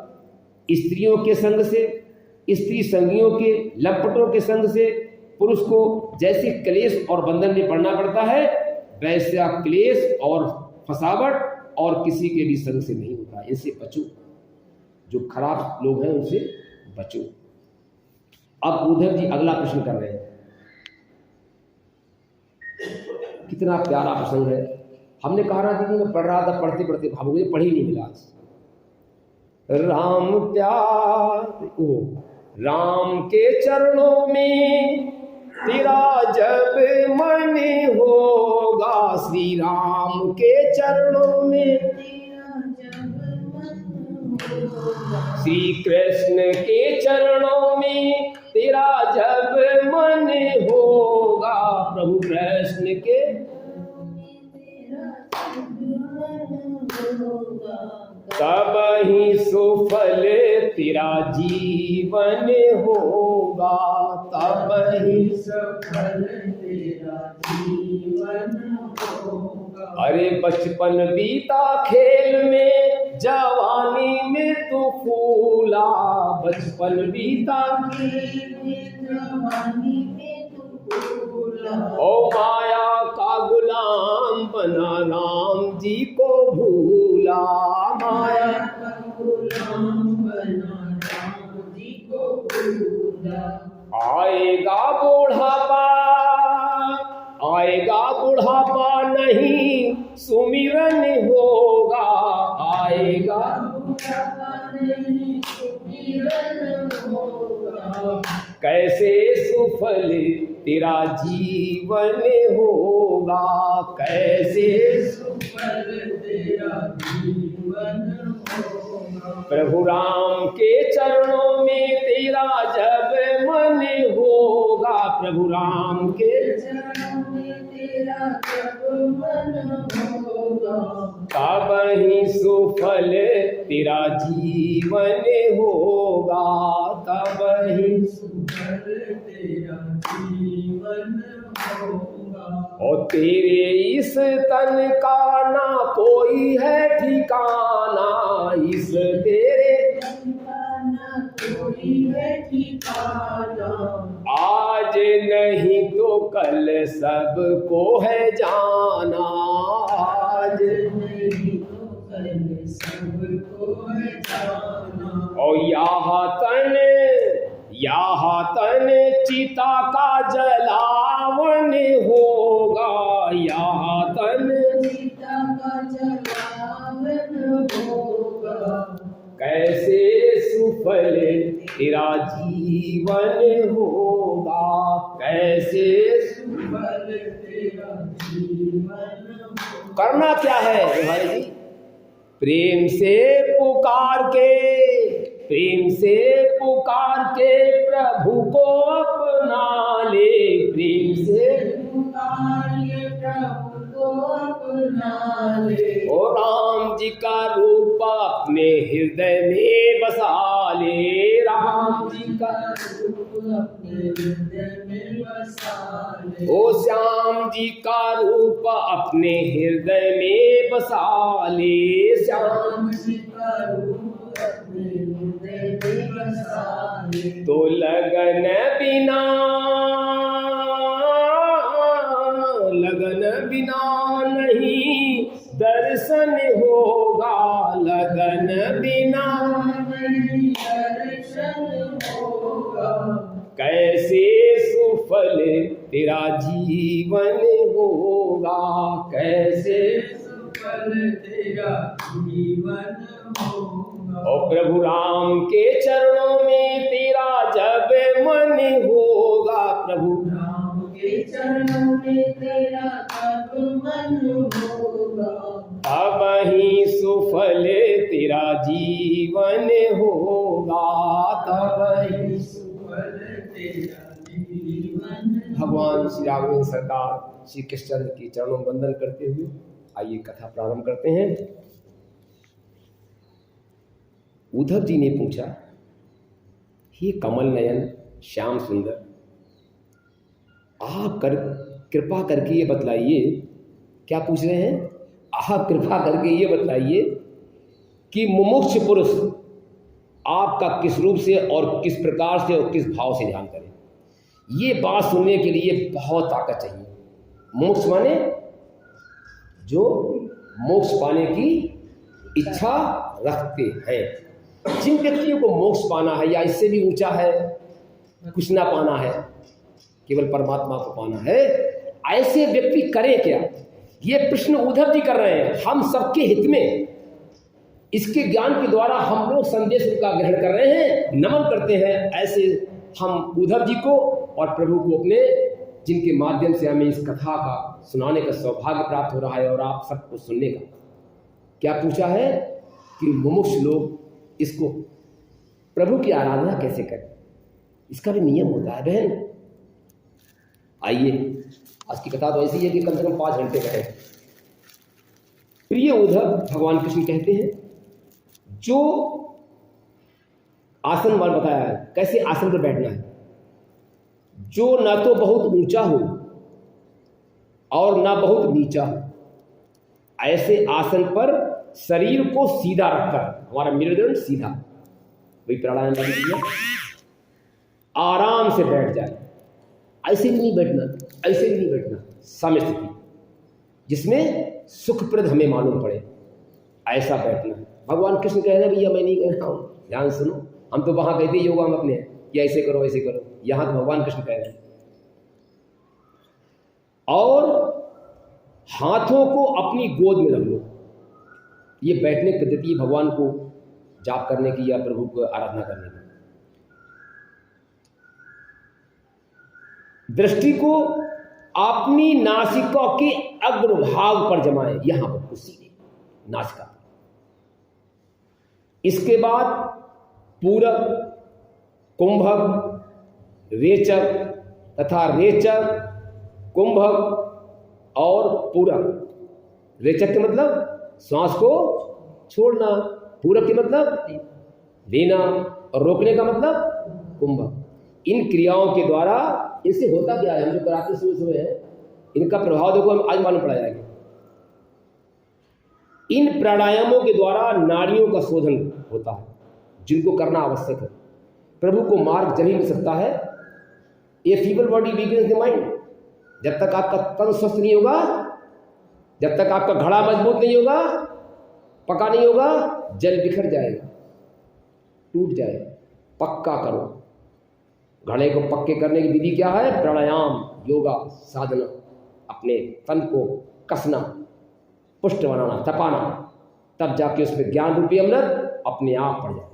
Speaker 1: स्त्रियों के संग से, स्त्री संगियों के लपटों के संग से पुरुष को जैसे क्लेश और बंधन में पड़ना पड़ता है, वैसा क्लेश और फसावट और किसी के भी संग से नहीं होता। इनसे बचो, जो खराब लोग हैं उनसे बचो। अब उद्धव जी अगला प्रश्न कर रहे हैं, कितना प्यारा प्रसंग है। हमने कहा ना दीदी, मैं पढ़ रहा था, पढ़ते पढ़ते भावुक, मुझे पढ़ ही नहीं मिला आज। राम प्यार ओ राम के चरणों में तेरा जब मन होगा, श्री राम के चरणों में
Speaker 2: तेरा जब मन होगा,
Speaker 1: श्री कृष्ण के चरणों में तेरा जब मन होगा, प्रभु कृष्ण के तब ही सुफल तेरा जीवन होगा, तब ही
Speaker 2: सफल तेरा जीवन होगा।
Speaker 1: अरे बचपन बीता खेल में, जवानी में तू फूला, बचपन बीता
Speaker 2: जवानी में तू फूला,
Speaker 1: ओ माया का गुलाम बना राम जी को भूला, माया
Speaker 2: का गुलाम बना राम जी को भूला।
Speaker 1: आएगा बुढ़ापा, आएगा बुढ़ापा नहीं सुमिरन होगा, आएगा
Speaker 2: बुढ़ापा नहीं सुमिरन होगा,
Speaker 1: कैसे सुफल तेरा जीवन होगा, कैसे
Speaker 2: सुफल तेरा जीवन होगा।
Speaker 1: प्रभु राम के चरणों में तेरा जब मन होगा, प्रभु राम के
Speaker 2: चरणों में तेरा जब मन होगा,
Speaker 1: तब ही सुफल तेरा जीवन होगा, तब ही
Speaker 2: सुफल तेरा जीवन होगा।
Speaker 1: और तेरे इस तन का ना कोई है ठिकाना, इस तेरे
Speaker 2: ठिकाना कोई है ठिकाना,
Speaker 1: आज नहीं तो कल सबको है जाना, आज
Speaker 2: नहीं तो कल सबको है जाना।
Speaker 1: और यहाँ तन चिता का जलावन होगा, यहाँ तन
Speaker 2: सीता का जलावन होगा,
Speaker 1: कैसे सुफल तेरा जीवन होगा, कैसे
Speaker 2: सुफल तेरा जीवन होगा।
Speaker 1: करना क्या है भाई जी? प्रेम से पुकार के प्रेम से पुकार के प्रभु को अपना ले, प्रेम से
Speaker 2: पुकारिए प्रभु को अपना ले।
Speaker 1: ओ राम जी का रूप अपने हृदय में बसा ले, राम जी का
Speaker 2: रूप अपने हृदय में बसा ले।
Speaker 1: ओ श्याम जी का रूप अपने हृदय में बसा ले, श्याम
Speaker 2: जी का रूप अपने हृदय में बसा ले।
Speaker 1: तो लगन बिना, लगन बिना नहीं दर्शन होगा, लगन बिना
Speaker 2: नहीं दर्शन होगा।
Speaker 1: कैसे सुफल तेरा जीवन होगा, कैसे
Speaker 2: सुफल तेरा जीवन होगा।
Speaker 1: ओ प्रभु राम के चरणों में तेरा जब मन होगा, प्रभु
Speaker 2: राम के चरणों में तेरा जब मन होगा।
Speaker 1: अब ही सुफल तेरा जीवन होगा, तब ही
Speaker 2: सुफल तेरा जीवन।
Speaker 1: भगवान श्री राघवेंद्र सरकार श्री कृष्ण के चरणों में वंदन करते हुए आइए कथा प्रारंभ करते हैं। उद्धव जी ने पूछा, हे कमल नयन श्याम सुंदर, आप कृपा करके ये बतलाइए, क्या पूछ रहे हैं? आप कृपा करके ये बतलाइए कि मुमुक्ष पुरुष आपका किस रूप से और किस प्रकार से और किस भाव से ध्यान करें। ये बात सुनने के लिए बहुत ताकत चाहिए। मोक्ष माने जो मोक्ष पाने की इच्छा रखते हैं। जिन व्यक्तियों को मोक्ष पाना है या इससे भी ऊंचा है कुछ ना पाना है, केवल परमात्मा को पाना है, ऐसे व्यक्ति करें क्या? ये प्रश्न उद्धव जी कर रहे हैं हम सबके हित में। इसके ज्ञान के द्वारा हम लोग संदेश का ग्रहण कर रहे हैं, नमन करते हैं। ऐसे हम उद्धव जी को और प्रभु को अपने, जिनके माध्यम से हमें इस कथा का सुनाने का सौभाग्य प्राप्त हो रहा है और आप सबको सुनने का। क्या पूछा है कि मुमुक्ष लोग इसको प्रभु की आराधना कैसे करें, इसका भी नियम होता है बहन। आइए, आज की कथा तो ऐसी है कि कम से कम 5 घंटे का है। प्रिय उद्धव, भगवान कृष्ण कहते हैं जो आसन वाल बताया है, कैसे आसन पर बैठना है, जो ना तो बहुत ऊंचा हो और ना बहुत नीचा हो, ऐसे आसन पर शरीर को सीधा रखकर, हमारा मेरुदंड सीधा, वही प्राणायाम करिए, आराम से बैठ जाए। ऐसे भी नहीं बैठना, ऐसे भी नहीं बैठना, समस्थिति जिसमें सुखप्रद हमें मालूम पड़े, ऐसा बैठना है। भगवान कृष्ण कह रहे हैं भैया मैं नहीं कह रहा हूँ, ध्यान सुनो। हम तो वहां कहते योगा में अपने कि ऐसे करो ऐसे करो, यहां तो भगवान कृष्ण कह रहे हैं। और हाथों को अपनी गोद में रख लो। ये बैठने की पद्धति भगवान को जाप करने की या प्रभु को आराधना करने की। दृष्टि को अपनी नासिका के अग्रभाग पर जमाएं, यहां पर सीधे नासिका। इसके बाद पूरक, कुंभक, रेचक तथा रेचक, कुंभक और पूरक। रेचक के मतलब श्वास को छोड़ना, पूरक के मतलब लेना और रोकने का मतलब कुंभक। इन क्रियाओं के द्वारा इससे होता क्या है, हम जो कराते सुबह सुबह है, इनका प्रभाव देखो हम आज मालूम पड़ा जाएगा। इन प्राणायामों के द्वारा नाड़ियों का शोधन होता है, जिनको करना आवश्यक है। प्रभु को मार्ग जब ही मिल सकता है। A feeble body weakness the mind. जब तक आपका तन स्वस्थ नहीं होगा, जब तक आपका घड़ा मजबूत नहीं होगा, पक्का नहीं होगा, जल बिखर जाएगा, टूट जाएगा। पक्का करो। घड़े को पक्के करने की विधि क्या है? प्राणायाम, योगा, साधना, अपने तन को कसना, पुष्ट बनाना, तपाना, तब जाके उसमें ज्ञान रूपी अमृत अपने आप पड़ जाए।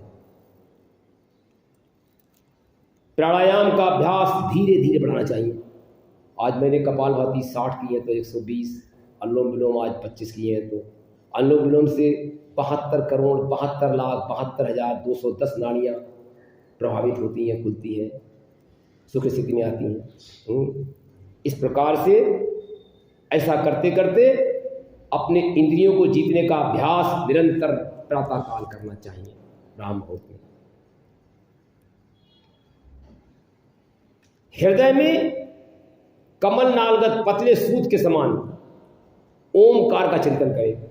Speaker 1: प्राणायाम का अभ्यास धीरे धीरे बढ़ाना चाहिए। आज मैंने कपालभाति 60 की है तो 120, अनुलोम विलोम आज 25 किए हैं, तो अनुलोम विलोम से 72,72,72,210 नाड़ियाँ प्रभावित होती हैं, खुलती हैं, सुख स्थिति में आती हैं। इस प्रकार से ऐसा करते करते अपने इंद्रियों को जीतने का अभ्यास निरंतर प्रातः काल करना चाहिए। राम भोग में हृदय में कमल नालगत पतले सूत के समान ओमकार का चिंतन करें।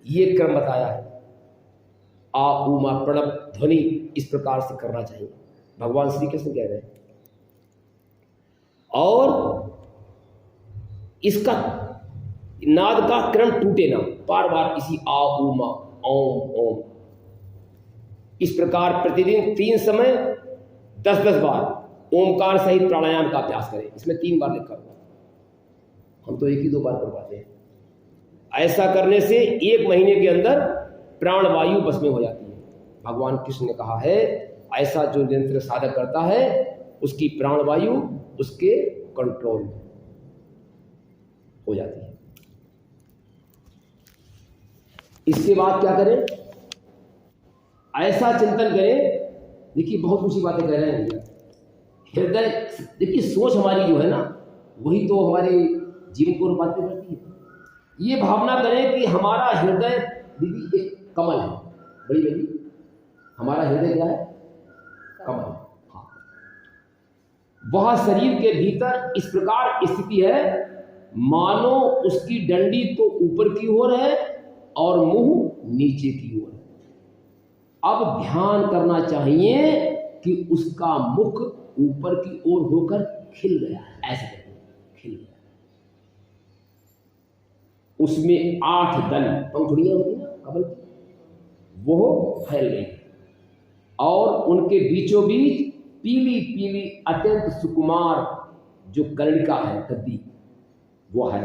Speaker 1: ये क्रम बताया है। आ उमा प्रणव ध्वनि इस प्रकार से करना चाहिए, भगवान श्री कृष्ण कह रहे हैं। और इसका नाद का क्रम टूटे ना, बार बार इसी आ उमा ओम ओम इस प्रकार प्रतिदिन 3 समय 10-10 बार ओमकार सहित प्राणायाम का अभ्यास करें। इसमें 3 बार लिखा हुआ, हम तो 1 ही 2 बार कर पाते हैं। ऐसा करने से 1 महीने के अंदर प्राणवायु बस में हो जाती है। भगवान कृष्ण ने कहा है ऐसा जो निरंतर साधक करता है उसकी प्राणवायु उसके कंट्रोल में हो जाती है। इसके बाद क्या करें? ऐसा चिंतन करें। देखिए बहुत ऊंची बातें कह रहे हैं भैया। हृदय, देखिए सोच हमारी जो है ना वही तो हमारे जीवन को रूपांतरित करती है। ये भावना करें कि हमारा हृदय दीदी एक कमल है, बड़ी बड़ी हमारा हृदय क्या है? कमल। हाँ, वह शरीर के भीतर इस प्रकार स्थिति है मानो उसकी डंडी तो ऊपर की ओर है और मुंह नीचे की ओर है। अब ध्यान करना चाहिए कि उसका मुख ऊपर की ओर होकर खिल गया है, ऐसे करके खिल गया। उसमें 8 दल पंखुड़ियां होती ना कमल की, वो फैल गई और उनके बीचों बीच पीली पीली अत्यंत सुकुमार जो कर्णिका है, गद्दी वो है।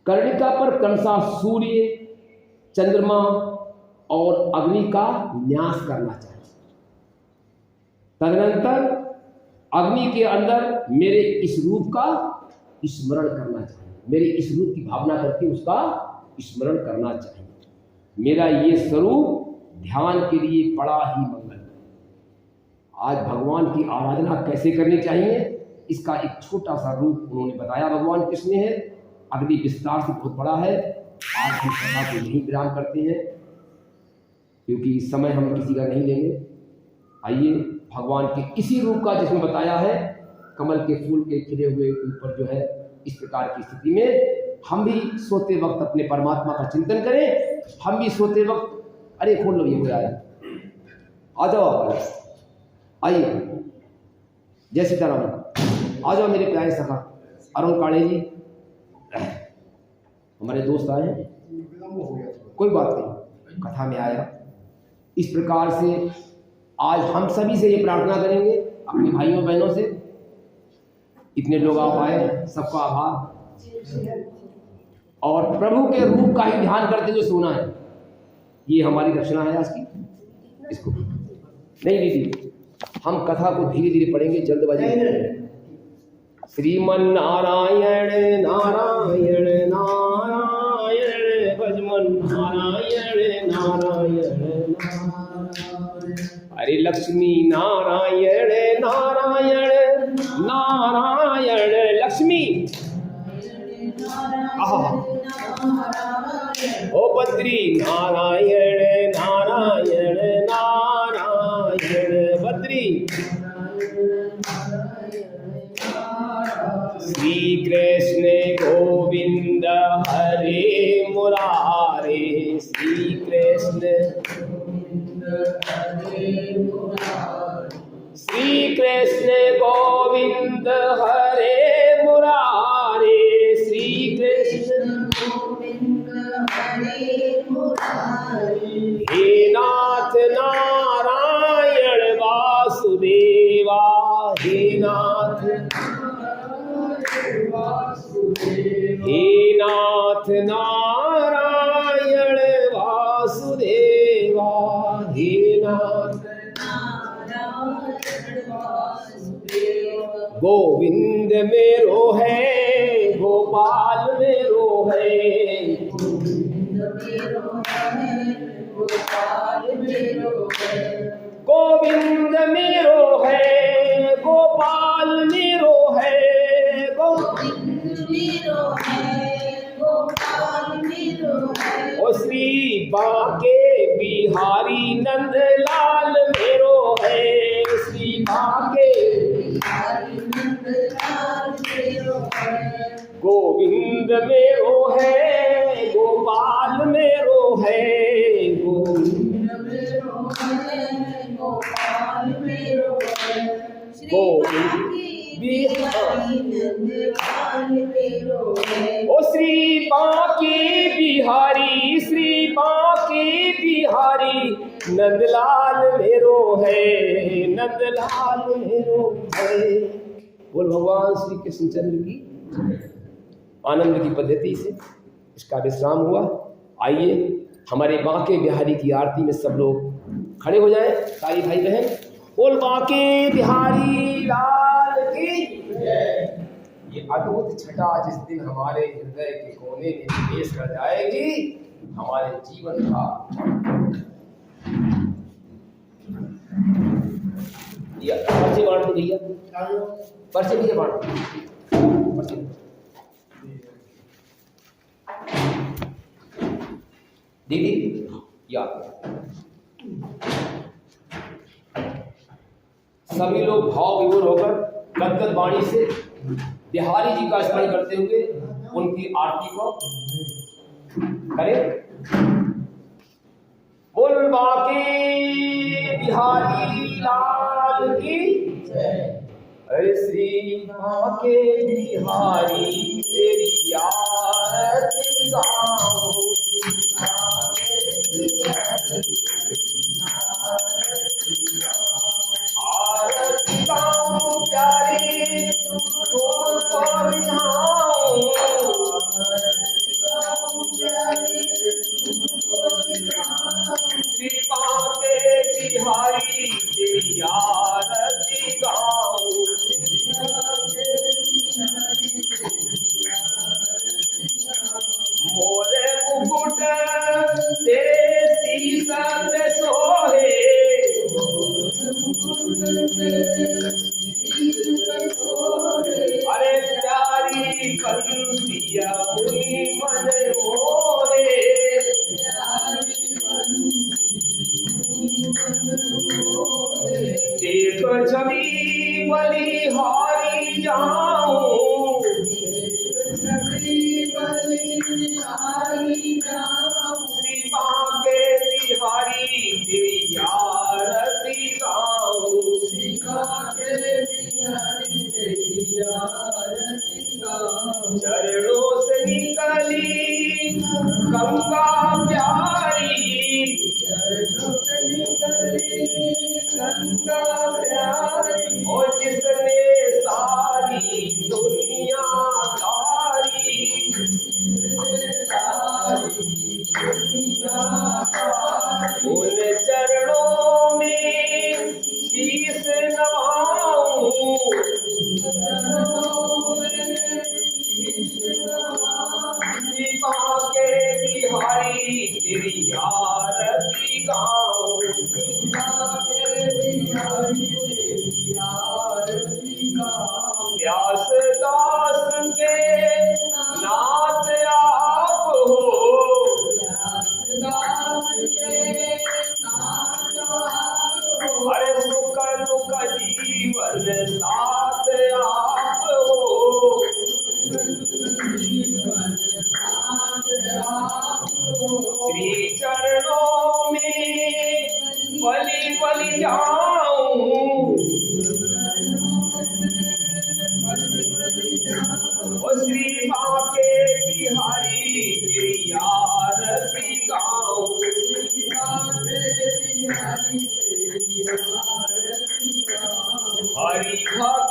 Speaker 1: कर्णिका पर कंसा सूर्य, चंद्रमा और अग्नि का न्यास करना चाहिए। तदनंतर अग्नि के अंदर मेरे इस रूप का स्मरण करना चाहिए, मेरे इस रूप की भावना करके उसका स्मरण करना चाहिए। मेरा ये स्वरूप ध्यान के लिए बड़ा ही मंगल है। आज भगवान की आराधना कैसे करनी चाहिए इसका एक छोटा सा रूप उन्होंने बताया भगवान कृष्ण ने। अग्नि विस्तार से बहुत बड़ा है। आज हम कथा को यहीं विराम करते हैं क्योंकि समय हम किसी का नहीं लेंगे। आइए भगवान के इसी रूप का जिसमें बताया है कमल के फूल के खिले हुए ऊपर जो है इस प्रकार की स्थिति में हम भी सोते वक्त अपने परमात्मा का चिंतन करें। हम भी सोते वक्त, अरे खोल लो ये कोई आया, आ जाओ आप, आइए जय सीताराम, आ जाओ मेरे प्यारे सखा अरुण काणे जी, हमारे दोस्त आए हैं, कोई बात नहीं, कथा में आया। इस प्रकार से आज हम सभी से ये प्रार्थना करेंगे अपने भाइयों बहनों से, इतने लोग आप आए सबका आभार। और प्रभु के रूप का ही ध्यान करते जो सोना है ये हमारी दक्षिणा है आज की। इसको नहीं दीदी, हम कथा को धीरे धीरे पढ़ेंगे, जल्दबाजी। श्रीमन नारायण नारायण नारायण भजमन नारायण नारायण हरे लक्ष्मी नारायण नारायण नारायण लक्ष्मी ओ बद्री नारायण नारायण नारायण बद्री। श्री कृष्ण गोविंद हरे मुरारे, श्री कृष्ण श्री कृष्ण गोविंद हरे मुरारे, श्री कृष्ण गोविंद हरे मुरारे। हे नाथ नारायण बा वासुदेवा हे नाथ, हे नाथ नारायण वासुदेवा, हे नाथ गोविंद मेरो है, गोपाल मेरो है, गोविंद मेरो है, गोपाल मेरो है, ओ श्री बांके बिहारी नंदलाल मेरो है, श्री बांके गोविंद मेरो है, गोपाल मेरो है, गोविंद ओ श्री बांके बिहारी, श्री बांके बिहारी नंदलाल मेरो है, नंदलाल मेरो है। बोल भगवान श्री कृष्णचंद्र की आनंद की पद्धति से इसका विश्राम हुआ। आइए हमारे बांके बिहारी की आरती में सब लोग खड़े हो जाएं, सारी भाई बहन। बोल बांके बिहारी लाल की। ये अद्भुत छटा जिस दिन हमारे हृदय के कोने में निवेश कर जाएगी, हमारे जीवन का पर्चे बांट दो भैया, पर्चे भैया बांट दो, पर्चे दीदी या सभी लोग भाव विभोर होकर गदगद वाणी से बिहारी जी का स्मरण करते हुए उनकी आरती को करें। बोल बांके बिहारी लाल की जय। अरे श्री बांके बिहारी तेरी आरती गाऊं, आरती गाऊं प्यारी तुम पर जाऊं, श्री बांके बिहारी तेरी आरती गाऊं, मोरे मुकुट तेरे शीश पे सोहे, अरे प्यारी कंसिया मुनि मन मोहे, देख छवि बलिहारी जाऊं, श्री बांके बिहारी तेरी आरती गाऊं, चरणों से निकली गंगा प्यारी, और जिसने सारी दुनिया तारी, हरि भक्त